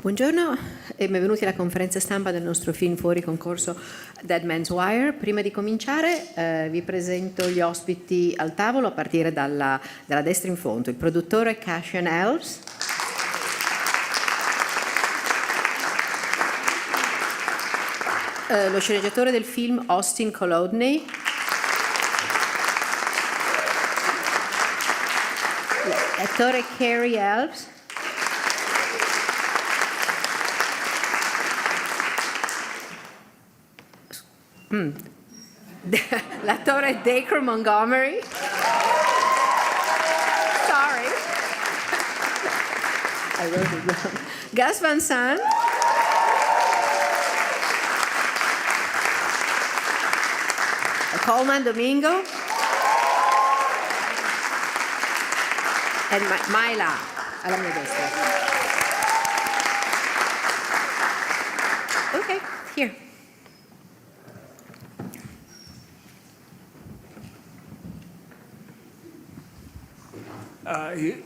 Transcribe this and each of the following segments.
Buongiorno e benvenuti alla conferenza stampa del nostro film fuori concorso Dead Man's Wire. Prima di cominciare vi presento gli ospiti al tavolo a partire dalla destra in fondo. Il produttore Cassian Elves, lo sceneggiatore del film Austin Kolodny, l'attore Cary Elves, l'attore Dacre Montgomery, sorry, I wrote it down. Gus Van Sant, Coleman Domingo, and Myla alla mia destra. Okay, here.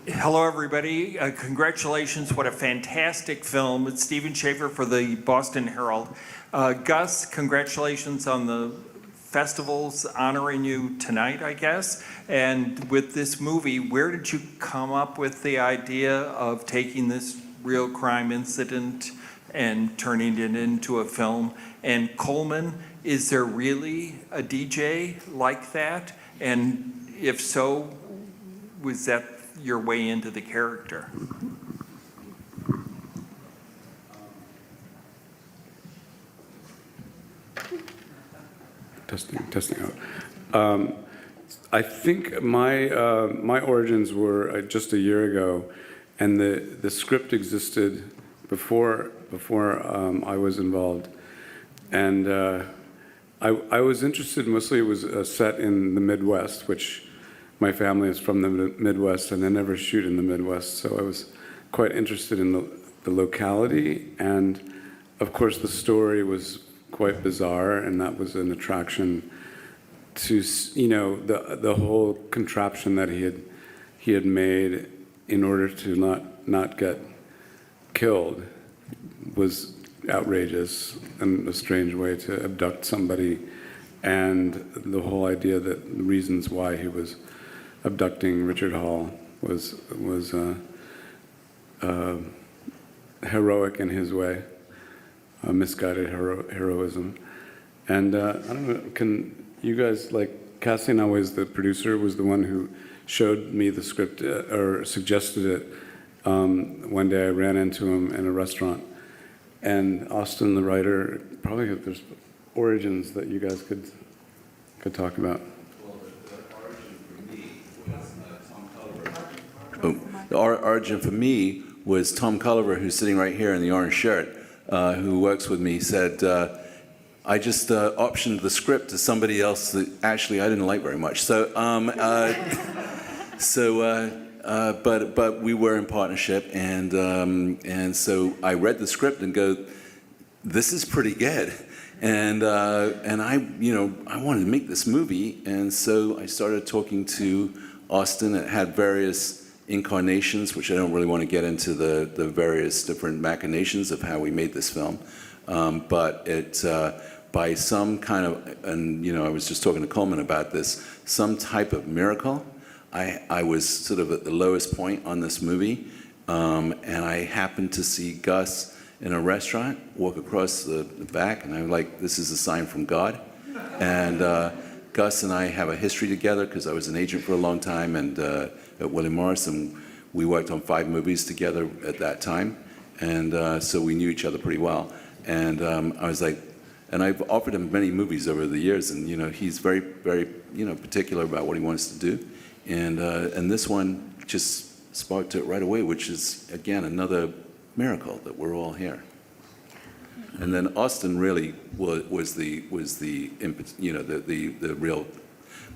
Hello, everybody. Congratulations. What a fantastic film. It's Stephen Schaefer for the Boston Herald. Gus, congratulations on the festivals honoring you tonight, I guess. And with this movie, where did you come up with the idea of taking this real crime incident and turning it into a film? And Coleman, is there really a DJ like that? And if so, was that your way into the character? Testing out. I think my origins were just a year ago, and the script existed before I was involved, and I was interested. Mostly, it was set in the Midwest, which my family is from the Midwest, and they never shoot in the Midwest, so I was quite interested in the locality, and of course the story was quite bizarre, and that was an attraction to, you know, the whole contraption that he had made in order to not get killed was outrageous and a strange way to abduct somebody, and the whole idea that the reasons why he was abducting Richard Hall was heroic in his way, misguided heroism. And I don't know, can you guys, like, Cassie always, the producer, was the one who showed me the script or suggested it. One day I ran into him in a restaurant, and Austin, the writer, probably there's origins that you guys could talk about. The origin for me was Tom Culliver, who's sitting right here in the orange shirt, who works with me, said, I just optioned the script to somebody else that actually I didn't like very much. But we were in partnership, and so I read the script and go, this is pretty good. And I wanted to make this movie, and so I started talking to Austin. It had various incarnations, which I don't really want to get into the various different machinations of how we made this film. But it, by some kind of, and I was just talking to Coleman about this, some type of miracle, I was sort of at the lowest point on this movie, and I happened to see Gus in a restaurant, walk across the back, and I'm like, this is a sign from God. And Gus and I have a history together because I was an agent for a long time, and at William Morris, and we worked on 5 movies together at that time, and so we knew each other pretty well. And I was like, and I've offered him many movies over the years, and he's very, very particular about what he wants to do, and this one just sparked it right away, which is again another miracle that we're all here. And then Austin really was the real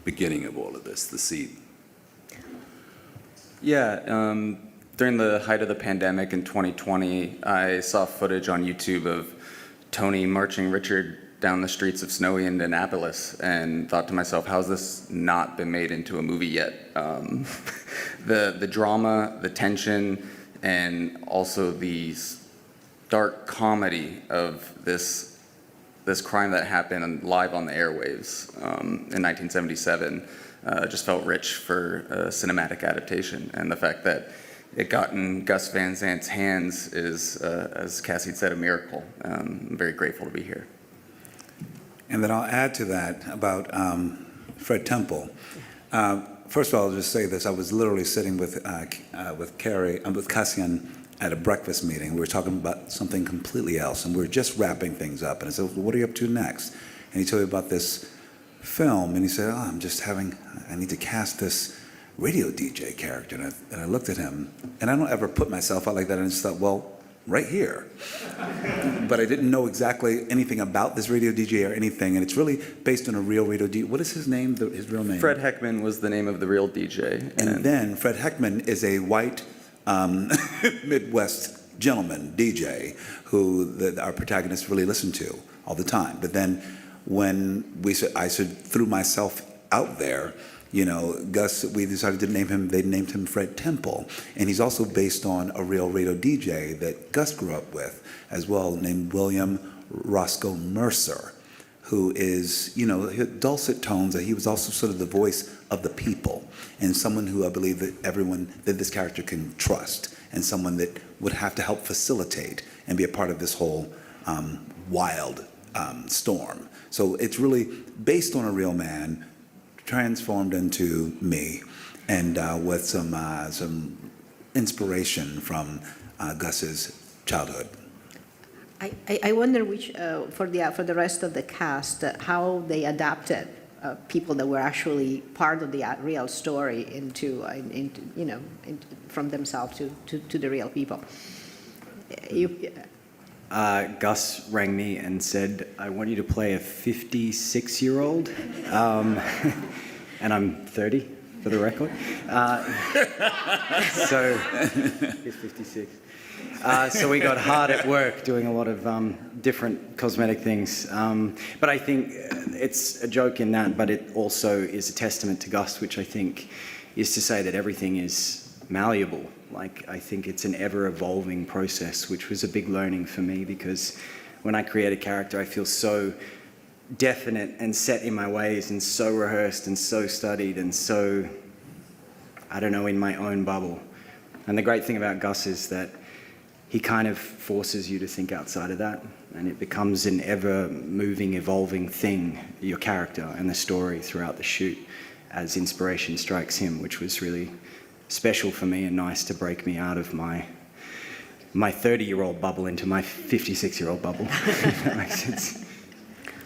beginning of all of this, the seed. Yeah, during the height of the pandemic in 2020, I saw footage on YouTube of Tony marching Richard down the streets of snowy Indianapolis and thought to myself, how's this not been made into a movie yet? The drama, the tension, and also the dark comedy of this crime that happened live on the airwaves in 1977 just felt rich for a cinematic adaptation. And the fact that it got in Gus Van Sant's hands is, as Cassie said, a miracle. I'm very grateful to be here. And then I'll add to that about Fred Temple. First of all, I'll just say this. I was literally sitting with Cassian at a breakfast meeting. We were talking about something completely else, and we were just wrapping things up. And I said, well, what are you up to next? And he told me about this film, and he said, I need to cast this radio DJ character. And I looked at him, and I don't ever put myself out like that, and I just thought, well, right here. But I didn't know exactly anything about this radio DJ or anything, and it's really based on a real radio DJ. What is his name, his real name? Fred Heckman was the name of the real DJ. And then Fred Heckman is a white Midwest gentleman DJ who our protagonists really listen to all the time. But then when I threw myself out there, Gus, we decided to name him, they named him Fred Temple. And he's also based on a real radio DJ that Gus grew up with as well, named William Roscoe Mercer, who is, dulcet tones, that he was also sort of the voice of the people, and someone who I believe that this character can trust, and someone that would have to help facilitate and be a part of this whole wild storm. So it's really based on a real man, transformed into me, and with some inspiration from Gus's childhood. I wonder which for the rest of the cast how they adapted people that were actually part of the real story into from themselves to the real people. Gus rang me and said, I want you to play a 56-year-old. And I'm 30, for the record. So, he's 56. So we got hard at work doing a lot of different cosmetic things. But I think it's a joke in that, but it also is a testament to Gus, which I think is to say that everything is malleable. Like, I think it's an ever-evolving process, which was a big learning for me, because when I create a character, I feel so definite and set in my ways and so rehearsed and so studied and so, I don't know, in my own bubble. And the great thing about Gus is that he kind of forces you to think outside of that, and it becomes an ever-moving, evolving thing, your character and the story throughout the shoot, as inspiration strikes him, which was really special for me and nice to break me out of my 30-year-old bubble into my 56-year-old bubble, if that makes sense.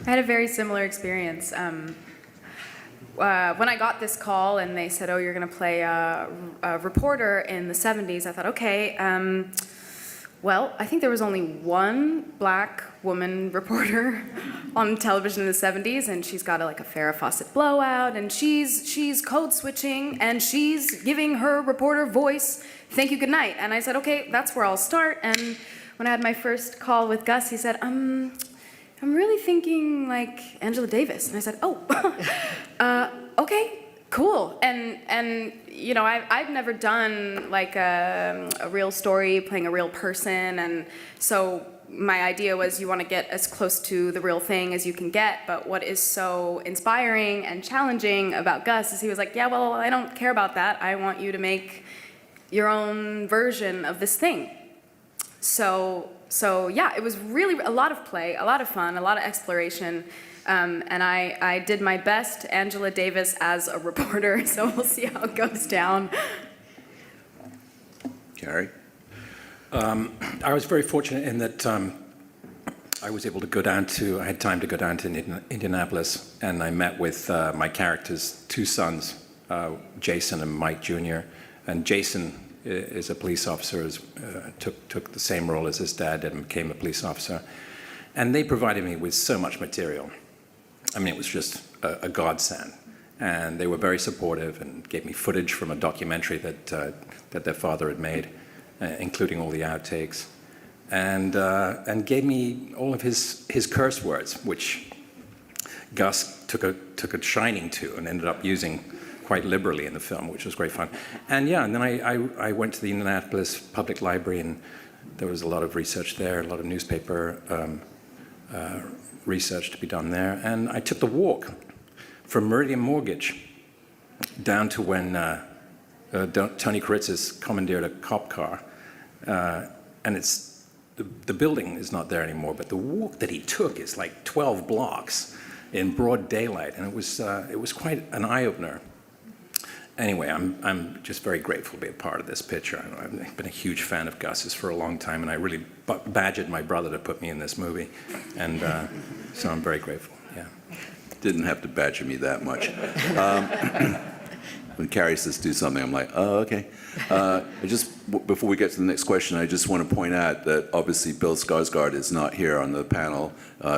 I had a very similar experience. When I got this call and they said, oh, you're going to play a reporter in the 70s, I thought, okay, well, I think there was only one black woman reporter on television in the 70s, and she's got a Farrah Fawcett blowout, and she's code switching, and she's giving her reporter voice, thank you, good night. And I said, okay, that's where I'll start. And when I had my first call with Gus, he said, I'm really thinking like Angela Davis. And I said, oh, okay, cool. And I've never done like a real story playing a real person. And so my idea was you want to get as close to the real thing as you can get. But what is so inspiring and challenging about Gus is he was like, yeah, well, I don't care about that. I want you to make your own version of this thing. So yeah, it was really a lot of play, a lot of fun, a lot of exploration, and I did my best Angela Davis as a reporter, so we'll see how it goes down. Carrie? I was very fortunate in that I was able to I had time to go down to Indianapolis, and I met with my character's two sons, Jason and Mike Jr., and Jason is a police officer, took the same role as his dad and became a police officer. And they provided me with so much material. I mean, it was just a godsend. And they were very supportive and gave me footage from a documentary that their father had made, including all the outtakes. And gave me all of his curse words, which Gus took a shining to and ended up using quite liberally in the film, which was great fun. And yeah, and then I went to the Indianapolis Public Library and there was a lot of research there, a lot of newspaper research to be done there. And I took the walk from Meridian Mortgage down to when Tony Kuritzis commandeered a cop car. And it's the building is not there anymore, but the walk that he took is like 12 blocks in broad daylight, and it was quite an eye-opener. Anyway, I'm just very grateful to be a part of this picture. I've been a huge fan of Gus's for a long time, and I really badgered my brother to put me in this movie, and so I'm very grateful. Yeah. Didn't have to badger me that much. When Carrie says do something, I'm like, oh, okay. Before we get to the next question, I just want to point out that obviously Bill Skarsgård is not here on the panel,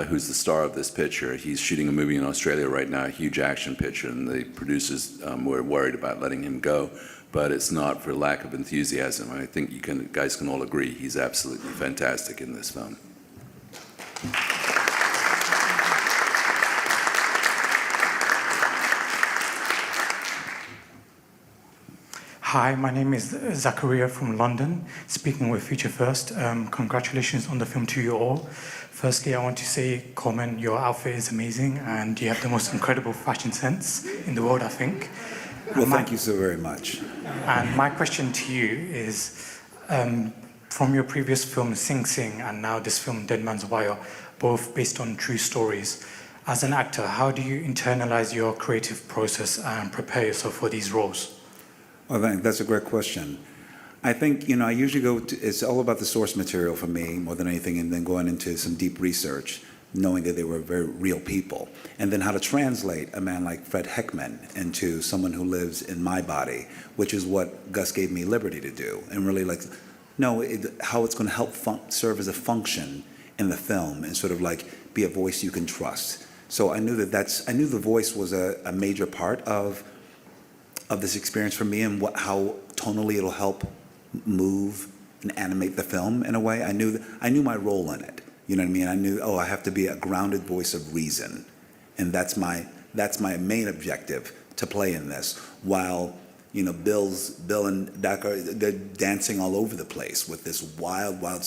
who's the star of this picture. He's shooting a movie in Australia right now, a huge action picture, and the producers were worried about letting him go. But it's not for lack of enthusiasm. I think you guys can all agree he's absolutely fantastic in this film. Hi, my name is Zachariah from London, speaking with Future First. Congratulations on the film to you all. Firstly, I want to say, Coleman, your outfit is amazing and you have the most incredible fashion sense in the world, I think. Well, thank you so very much. And my question to you is, from your previous film, Sing Sing, and now this film, Dead Man's Wire, both based on true stories, as an actor, how do you internalize your creative process and prepare yourself for these roles? Well, that's a great question. I think, I usually it's all about the source material for me more than anything, and then going into some deep research, knowing that they were very real people. And then how to translate a man like Fred Heckman into someone who lives in my body, which is what Gus gave me liberty to do. And really how it's going to help serve as a function in the film and sort of like be a voice you can trust. So I knew I knew the voice was a major part of this experience for me, and how tonally it'll help move and animate the film in a way. I knew my role in it. You know what I mean? I knew, I have to be a grounded voice of reason, and that's my main objective to play in this. While Bill and Doc they're dancing all over the place with this wild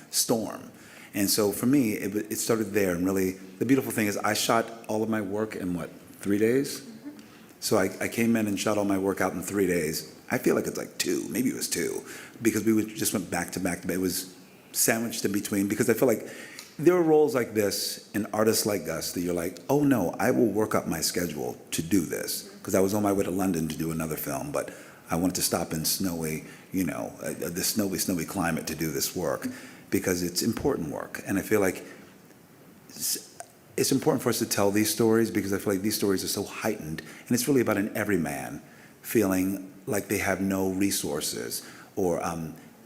storm. And so for me, it started there. And really, the beautiful thing is I shot all of my work in 3 days? So I came in and shot all my work out in 3 days. I feel like it's like 2, maybe it was 2, because just went back to back to back. It was sandwiched in between, because I feel like there are roles like this and artists like Gus that you're like, oh no, I will work up my schedule to do this. Because I was on my way to London to do another film, but I wanted to stop in snowy, the snowy climate to do this work, because it's important work. And I feel like it's important for us to tell these stories, because I feel like these stories are so heightened, and it's really about an everyman feeling like they have no resources or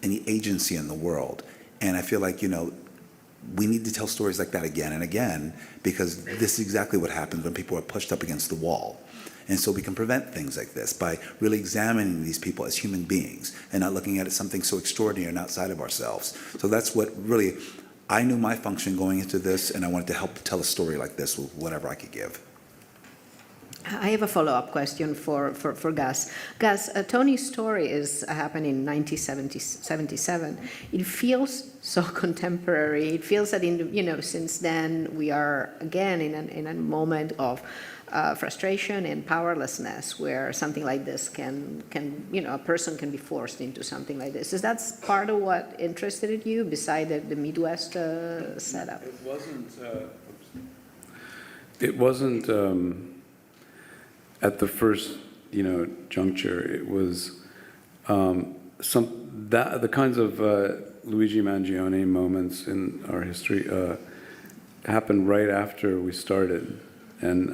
any agency in the world. And I feel like, we need to tell stories like that again and again, because this is exactly what happens when people are pushed up against the wall. And so we can prevent things like this by really examining these people as human beings and not looking at it as something so extraordinary and outside of ourselves. So that's what really, I knew my function going into this, and I wanted to help tell a story like this with whatever I could give. I have a follow-up question for Gus. Gus, Tony's story is happening in 1977. It feels so contemporary. It feels that since then we are again in a moment of frustration and powerlessness, where something like this can a person can be forced into something like this. Is that part of what interested you, beside the Midwest setup? It wasn't. At the first, juncture, it was the kinds of Luigi Mangione moments in our history happened right after we started, and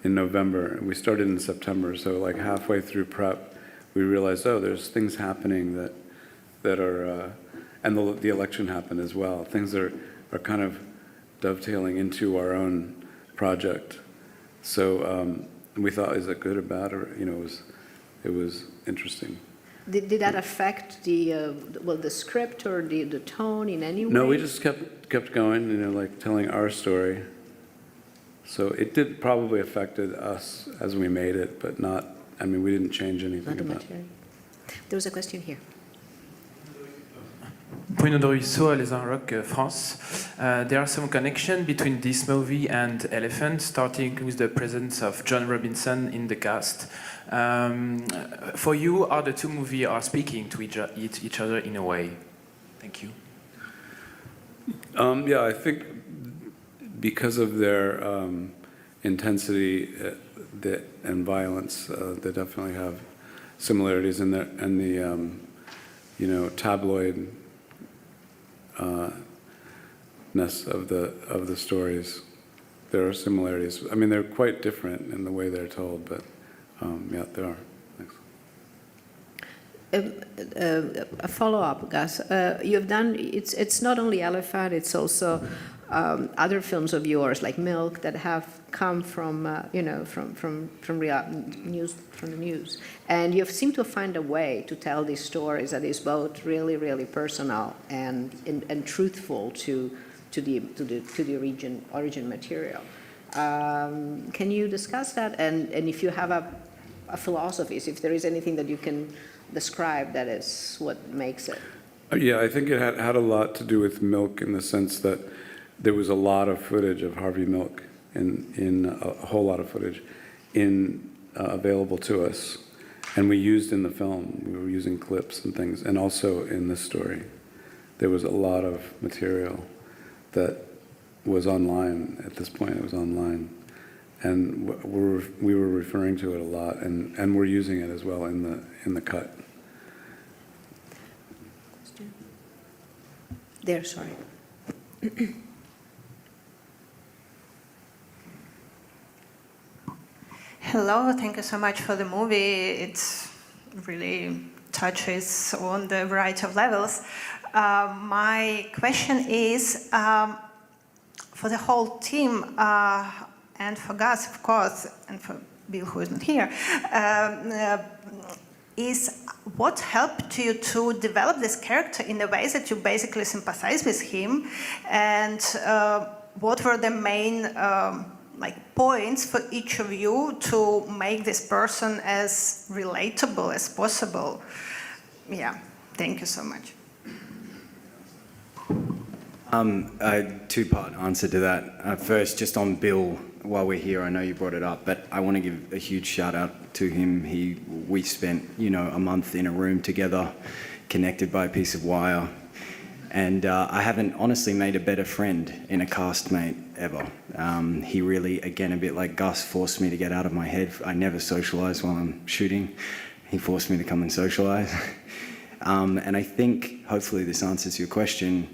in November. We started in September, so like halfway through prep, we realized, there's things happening that are, and the election happened as well. Things are kind of dovetailing into our own project. So. We thought, is it good or bad? Or it was interesting. Did that affect the script or the tone in any way? No, we just kept going, like telling our story. So it did probably affected us as we made it, but not. We didn't change anything Not the about material. There was a question here. Bruno de Ruisseau, Les Rock, France. There are some connection between this movie and Elephant, starting with the presence of John Robinson in the cast. For you, are the two movies are speaking to each other in a way? Thank you. Yeah, I think because of their intensity and violence, they definitely have similarities in the tabloid ness of the stories. There are similarities. I mean, they're quite different in the way they're told, but yeah, there are. Thanks. A follow-up, Gus. You've done. It's not only Elephant. It's also other films of yours, like Milk, that have come from from the news, and you seem to find a way to tell these stories that is both really, really personal and truthful to the origin material. Can you discuss that? And if you have a philosophy, if there is anything that you can describe that is what makes it. Yeah, I think it had a lot to do with Milk in the sense that there was a lot of footage of Harvey Milk, in a whole lot of footage, available to us, and we used in the film. We were using clips and things, and also in this story, there was a lot of material that was online at this point. It was online, and we were referring to it a lot, and we're using it as well in the cut. There, sorry. Hello, thank you so much for the movie. It really touches on the variety of levels. My question is, for the whole team, and for Gus, of course, and for Bill, who is not here, is what helped you to develop this character in a way that you basically sympathize with him, and what were the main points for each of you to make this person as relatable as possible? Yeah, thank you so much. A two-part answer to that. First, just on Bill, while we're here, I know you brought it up, but I want to give a huge shout out to him. We spent, a month in a room together, connected by a piece of wire, and I haven't honestly made a better friend in a castmate ever. He really, again, a bit like Gus, forced me to get out of my head. I never socialise while I'm shooting. He forced me to come and socialise. And I think, hopefully this answers your question,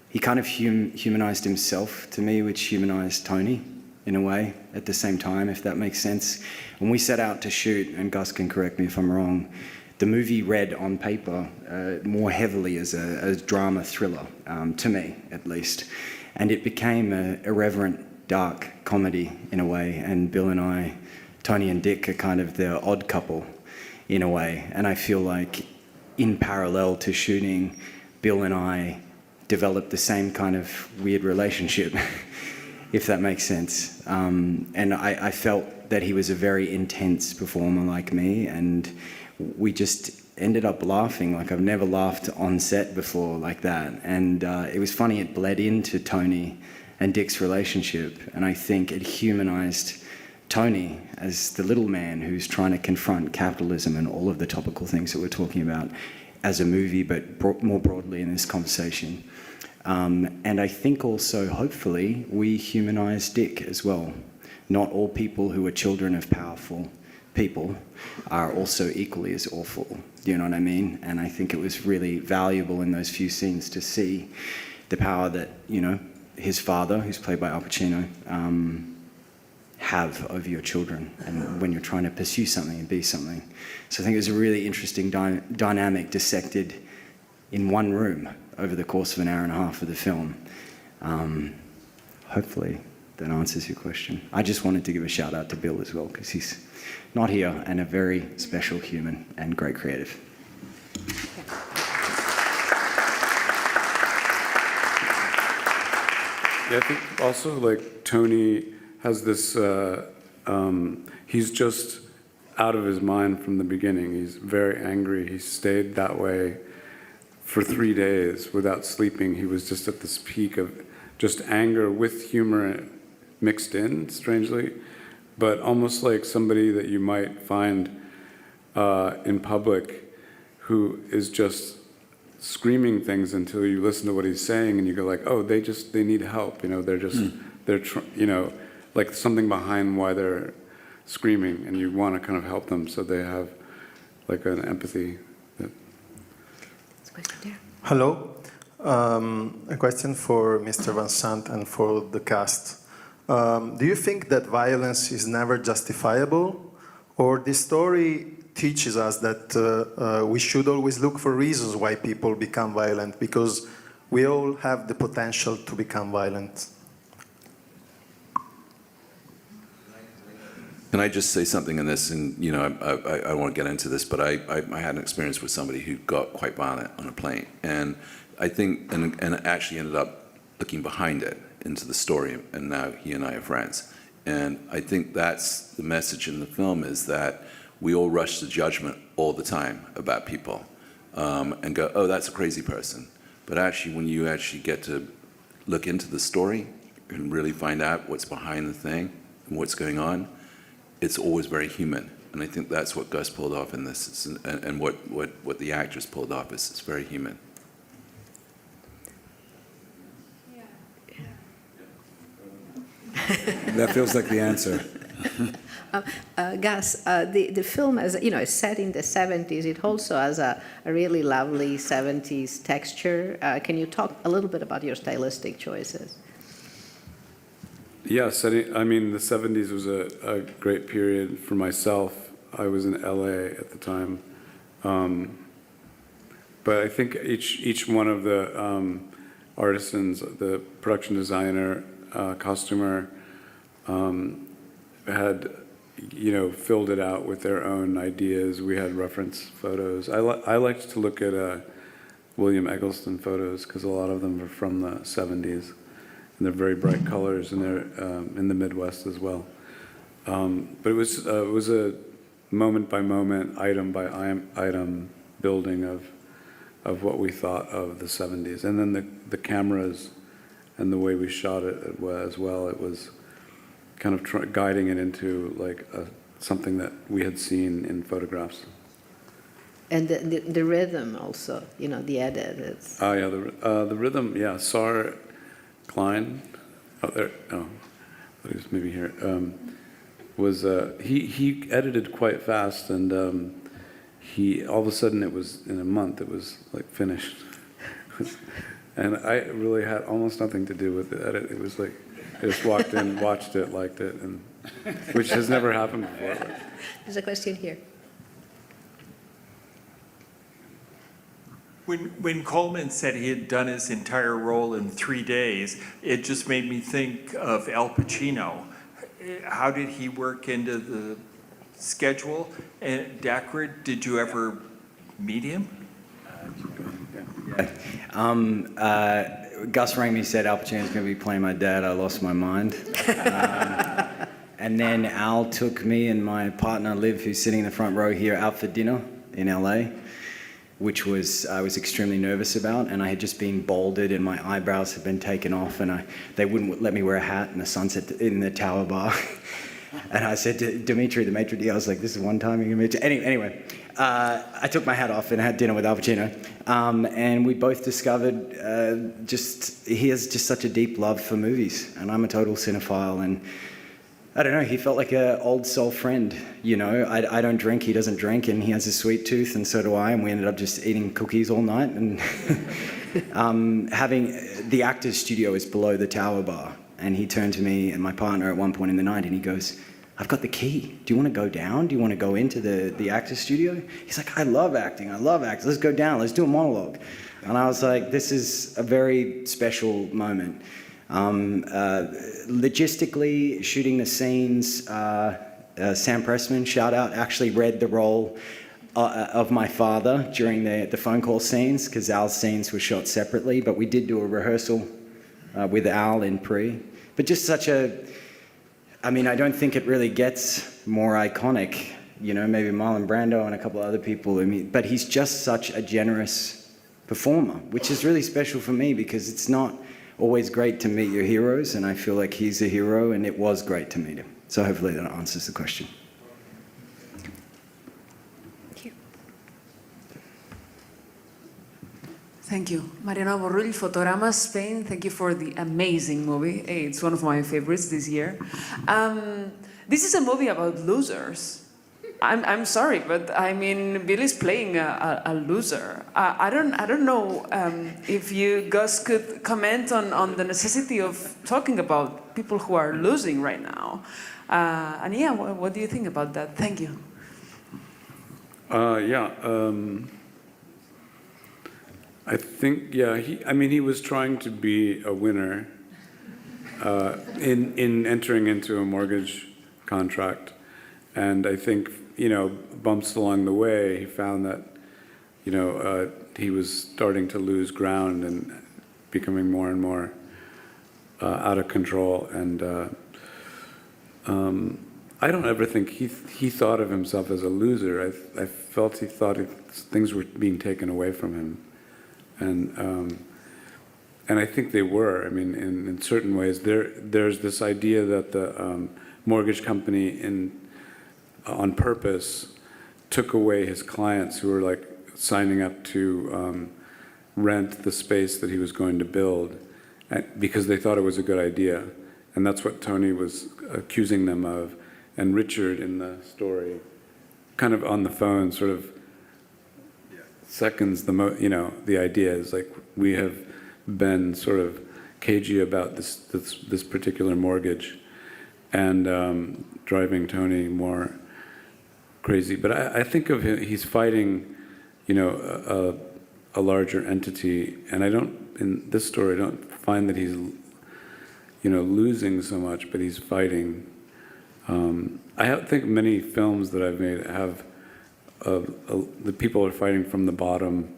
he kind of humanised himself to me, which humanised Tony in a way at the same time, if that makes sense. When we set out to shoot, and Gus can correct me if I'm wrong, the movie read on paper more heavily as a drama thriller, to me at least. And it became an irreverent, dark comedy in a way. And Bill and I, Tony and Dick, are kind of the odd couple in a way. And I feel like in parallel to shooting, Bill and I developed the same kind of weird relationship, if that makes sense. And I felt that he was a very intense performer like me, and we just ended up laughing like I've never laughed on set before like that. And it was funny, it bled into Tony and Dick's relationship, and I think it humanized Tony as the little man who's trying to confront capitalism and all of the topical things that we're talking about as a movie, but more broadly in this conversation. And I think also, hopefully, we humanize Dick as well. Not all people who are children of powerful people are also equally as awful. Do you know what I mean? And I think it was really valuable in those few scenes to see the power that, his father, who's played by Al Pacino, have over your children, and when you're trying to pursue something and be something. So I think it was a really interesting dynamic dissected in one room over the course of an hour and a half of the film. Hopefully that answers your question. I just wanted to give a shout out to Bill as well, because he's not here and a very special human and great creative. Yeah, I think also like Tony has this, he's just out of his mind from the beginning. He's very angry. He stayed that way for 3 days without sleeping. He was just at this peak of just anger with humor mixed in, strangely, but almost like somebody that you might find in public who is just screaming things until you listen to what he's saying and you go like, oh, they need help, they're like something behind why they're screaming, and you want to kind of help them, so they have like an empathy. Hello. A question for Mr. Van Sant and for the cast. Do you think that violence is never justifiable, or this story teaches us that we should always look for reasons why people become violent, because we all have the potential to become violent? Can I just say something in this? And I don't want to get into this, but I had an experience with somebody who got quite violent on a plane, and I think and actually ended up looking behind it into the story, and now he and I are friends. And I think that's the message in the film, is that we all rush to judgment all the time about people, and go, oh, that's a crazy person. But actually, when you actually get to look into the story and really find out what's behind the thing and what's going on, it's always very human. And I think that's what Gus pulled off in this, and what the actors pulled off is it's very human. That feels like the answer. Gus, the film, as is set in the 70s. It also has a really lovely 70s texture. Can you talk a little bit about your stylistic choices? Yes, I mean, the 70s was a great period for myself. I was in LA at the time. But I think each one of the artisans, the production designer, costumer, had, filled it out with their own ideas. We had reference photos. I liked to look at William Eggleston photos, because a lot of them are from the 70s. And they're very bright colors, and they're in the Midwest as well. But it was a moment by moment, item by item building of what we thought of the 70s. And then the cameras and the way we shot it as well, it was kind of guiding it into like something that we had seen in photographs. And the rhythm also, the edit. Oh yeah, the rhythm, yeah. Sar Klein, he was maybe here. Was he edited quite fast, and he all of a sudden it was in a month it was like finished, and I really had almost nothing to do with the edit. It was like I just walked in, watched it, liked it, and which has never happened before. There's a question here. When Coleman said he had done his entire role in 3 days, it just made me think of Al Pacino. How did he work into the schedule? And Dacrid, did you ever meet him? Gus rang me, said Al Pacino's going to be playing my dad. I lost my mind. And then Al took me and my partner Liv, who's sitting in the front row here, out for dinner in LA, which I was extremely nervous about, and I had just been balded and my eyebrows had been taken off, and they wouldn't let me wear a hat in the sunset in the Tower Bar. And I said to Dimitri, the maitre d', I was like, this is one time you're going to meet. Anyway, I took my hat off and had dinner with Al Pacino, and we both discovered he has just such a deep love for movies, and I'm a total cinephile, and I don't know, he felt like an old soul friend, I don't drink, he doesn't drink, and he has a sweet tooth, and so do I, and we ended up just eating cookies all night, and having the actor's studio is below the Tower Bar, and he turned to me and my partner at one point in the night, and he goes, I've got the key. Do you want to go down? Do you want to go into the actor's studio? He's like, I love acting. Let's go down. Let's do a monologue. And I was like, this is a very special moment. Logistically, shooting the scenes, Sam Pressman, shout out, actually read the role of my father during the phone call scenes, because Al's scenes were shot separately, but we did do a rehearsal with Al in pre. But just I don't think it really gets more iconic, maybe Marlon Brando and a couple other people, but he's just such a generous performer, which is really special for me because it's not always great to meet your heroes, and I feel like he's a hero, and it was great to meet him. So hopefully that answers the question. Thank you. Mariana Borrull, Fotogramas, Spain. Thank you for the amazing movie. It's one of my favorites this year. This is a movie about losers. I'm sorry, but I mean, Billy's playing a loser. I don't know if you Gus could comment on the necessity of talking about people who are losing right now. And yeah, what do you think about that? Thank you. I think, he was trying to be a winner in entering into a mortgage contract. And I think, bumps along the way, he found that, he was starting to lose ground and becoming more and more out of control. And I don't ever think he thought of himself as a loser. I felt he thought things were being taken away from him. And I think they were. I mean, in certain ways, there's this idea that the mortgage company, on purpose, took away his clients who were like signing up to rent the space that he was going to build, because they thought it was a good idea, and that's what Tony was accusing them of. And Richard in the story, kind of on the phone, sort of seconds the idea is like, we have been sort of cagey about this particular mortgage, and driving Tony more crazy. But I think of him, he's fighting, a larger entity, and in this story, I don't find that he's, losing so much, but he's fighting. I think many films that I've made have the people are fighting from the bottom,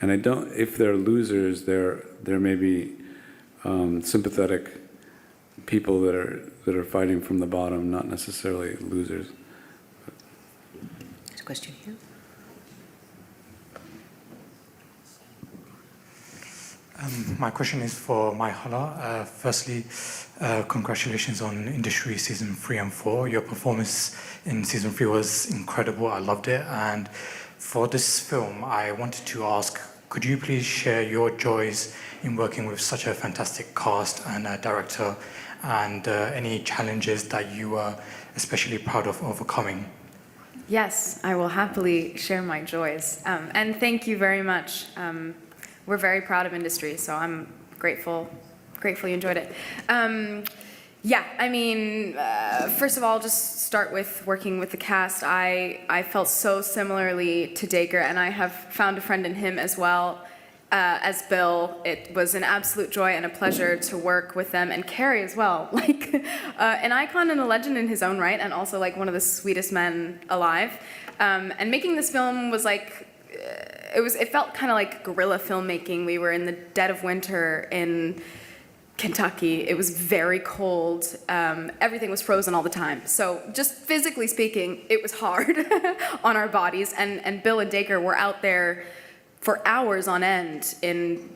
and if they're losers, they're maybe sympathetic people that are fighting from the bottom, not necessarily losers. There's a question here. My question is for Myhala. Firstly, congratulations on Industry Season 3 and 4. Your performance in Season 3 was incredible. I loved it. And for this film, I wanted to ask, could you please share your joys in working with such a fantastic cast and director, and any challenges that you are especially proud of overcoming? Yes, I will happily share my joys. And thank you very much. We're very proud of Industry, so I'm grateful you enjoyed it. First of all, just start with working with the cast. I felt so similarly to Dacre, and I have found a friend in him as well, as Bill. It was an absolute joy and a pleasure to work with them, and Carrie as well, like an icon and a legend in his own right, and also like one of the sweetest men alive. And making this film was like, it felt kind of like guerrilla filmmaking. We were in the dead of winter in Kentucky. It was very cold. Everything was frozen all the time. So just physically speaking, it was hard on our bodies. And Bill and Dacre were out there for hours on end in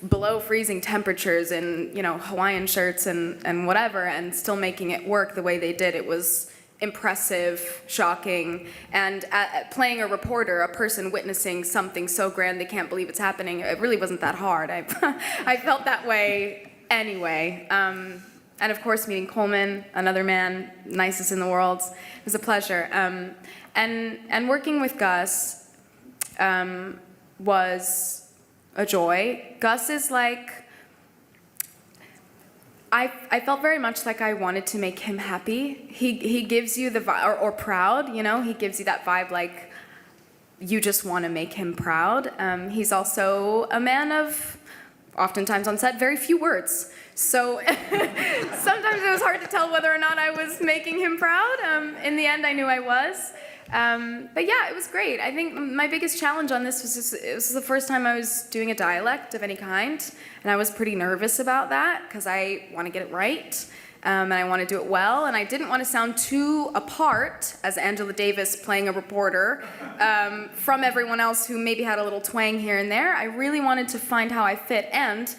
below freezing temperatures in, Hawaiian shirts and whatever, and still making it work the way they did. It was impressive, shocking, and playing a reporter, a person witnessing something so grand they can't believe it's happening, it really wasn't that hard. I felt that way anyway. And of course, meeting Coleman, another man, nicest in the world, it was a pleasure. And working with Gus was a joy. Gus is like, I felt very much like I wanted to make him happy. He gives you the vibe, or proud, he gives you that vibe like you just want to make him proud. He's also a man of, oftentimes on set, very few words. So sometimes it was hard to tell whether or not I was making him proud. In the end, I knew I was. But yeah, it was great. I think my biggest challenge on this was it was the first time I was doing a dialect of any kind, and I was pretty nervous about that because I want to get it right. and I want to do it well, and I didn't want to sound too apart as Angela Davis playing a reporter from everyone else who maybe had a little twang here and there. I really wanted to find how I fit, and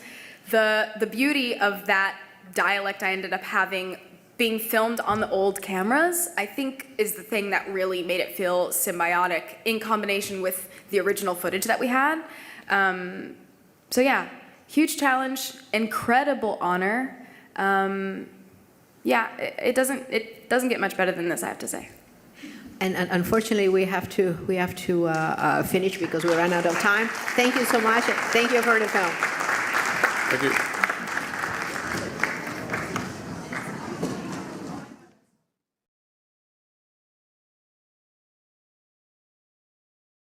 the beauty of that dialect I ended up having being filmed on the old cameras, I think is the thing that really made it feel symbiotic in combination with the original footage that we had. So yeah, huge challenge, incredible honor. Yeah, it doesn't get much better than this, I have to say. And unfortunately, we have to finish because we ran out of time. Thank you so much. Thank you for the film. Thank you.